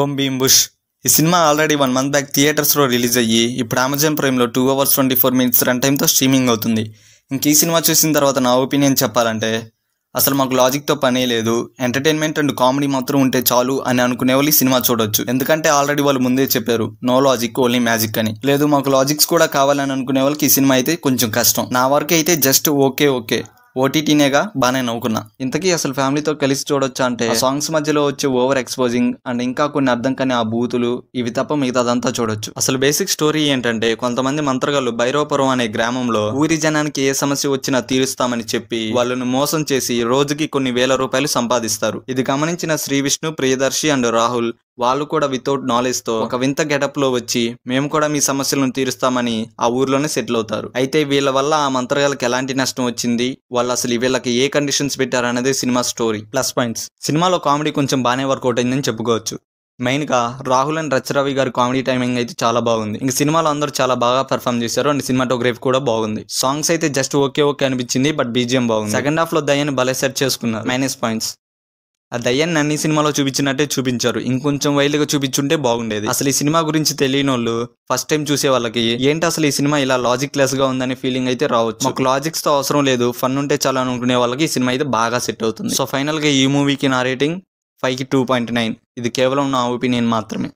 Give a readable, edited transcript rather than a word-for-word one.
ఓం భీమ్ బుష్ ఈ cinema already 1 month back థియేటర్స్లో release అయ్యి ఇప్పుడు అమెజాన్ ప్రైమ్లో 2 hours 24 minutes రన్ టైంతో స్ట్రీమింగ్ అవుతుంది. ఇంక ఈ సినిమా చూసిన తర్వాత నా ఒపీనియన్ చెప్పాలంటే అసలు మాకు లాజిక్తో పనే లేదు, ఎంటర్టైన్మెంట్ అండ్ కామెడీ మాత్రం ఉంటే చాలు అని అనుకునే వాళ్ళు ఈ సినిమా చూడొచ్చు. ఎందుకంటే ఆల్రెడీ వాళ్ళు ముందే చెప్పారు నో లాజిక్ ఓన్లీ మ్యాజిక్ అని. లేదు మాకు లాజిక్స్ కూడా కావాలని అనుకునే వాళ్ళకి ఈ సినిమా అయితే కొంచెం కష్టం. నా వరకు అయితే జస్ట్ ఓకే ఓటీటీనేగా బాగానే నవ్వుకున్నా. ఇంతకీ అసలు ఫ్యామిలీతో కలిసి చూడొచ్చా అంటే సాంగ్స్ మధ్యలో వచ్చే ఓవర్ ఎక్స్పోజింగ్ అండ్ ఇంకా కొన్ని అర్థం కాని ఆ బూతులు ఇవి తప్ప మిగతాదంతా చూడొచ్చు. అసలు బేసిక్ స్టోరీ ఏంటంటే కొంతమంది మంత్రగాళ్ళు భైరవపురం అనే గ్రామంలో ఊరి జనానికి ఏ సమస్య వచ్చినా తీరుస్తామని చెప్పి వాళ్ళను మోసం చేసి రోజుకి కొన్ని వేల రూపాయలు సంపాదిస్తారు. ఇది గమనించిన శ్రీ విష్ణు, ప్రియదర్శి అండ్ రాహుల్ వాళ్ళు కూడా వితౌట్ నాలెడ్జ్ తో ఒక వింత గెటప్ లో వచ్చి మేము కూడా మీ సమస్యలను తీరుస్తామని ఆ ఊర్లోనే సెటిల్ అవుతారు. అయితే వీళ్ళ వల్ల ఆ మంత్రగాళ్ళకి ఎలాంటి నష్టం వచ్చింది, వాళ్ళు అసలు వీళ్ళకి ఏ కండిషన్స్ పెట్టారు అనేది సినిమా స్టోరీ. ప్లస్ పాయింట్స్, సినిమాలో కామెడీ కొంచెం బాగానే వర్కౌట్ అయిందని చెప్పుకోవచ్చు. మెయిన్ గా రాహుల్ అండ్ రవి గారి కామెడీ టైమింగ్ అయితే చాలా బాగుంది. ఇంక సినిమాలో అందరూ చాలా బాగా పర్ఫామ్ చేశారు అండ్ సినిమాటోగ్రఫీ కూడా బాగుంది. సాంగ్స్ అయితే జస్ట్ ఓకే అనిపించింది, బట్ బీజిఎం బాగుంది. సెకండ్ హాఫ్ లో దయ్యాన్ని భలే సెట్ చేసుకున్నారు. మైనస్ పాయింట్స్, ఆ దయ్యాన్ని అన్ని సినిమాలో చూపించినట్టే చూపించారు, ఇంకొంచెం వైల్డ్గా చూపించుంటే బాగుండేది. అసలు ఈ సినిమా గురించి తెలియని వాళ్ళు ఫస్ట్ టైం చూసే వాళ్ళకి ఏంటి అసలు ఈ సినిమా ఇలా లాజిక్ లెస్ గా ఉందనే ఫీలింగ్ అయితే రావచ్చు. మాకు లాజిక్స్ తో అవసరం లేదు, ఫన్ ఉంటే చాలా అనుకునే వాళ్ళకి ఈ సినిమా అయితే బాగా సెట్ అవుతుంది. సో ఫైనల్ గా ఈ మూవీకి నా రేటింగ్ 5కి 2.9. ఇది కేవలం నా ఒపీనియన్ మాత్రమే.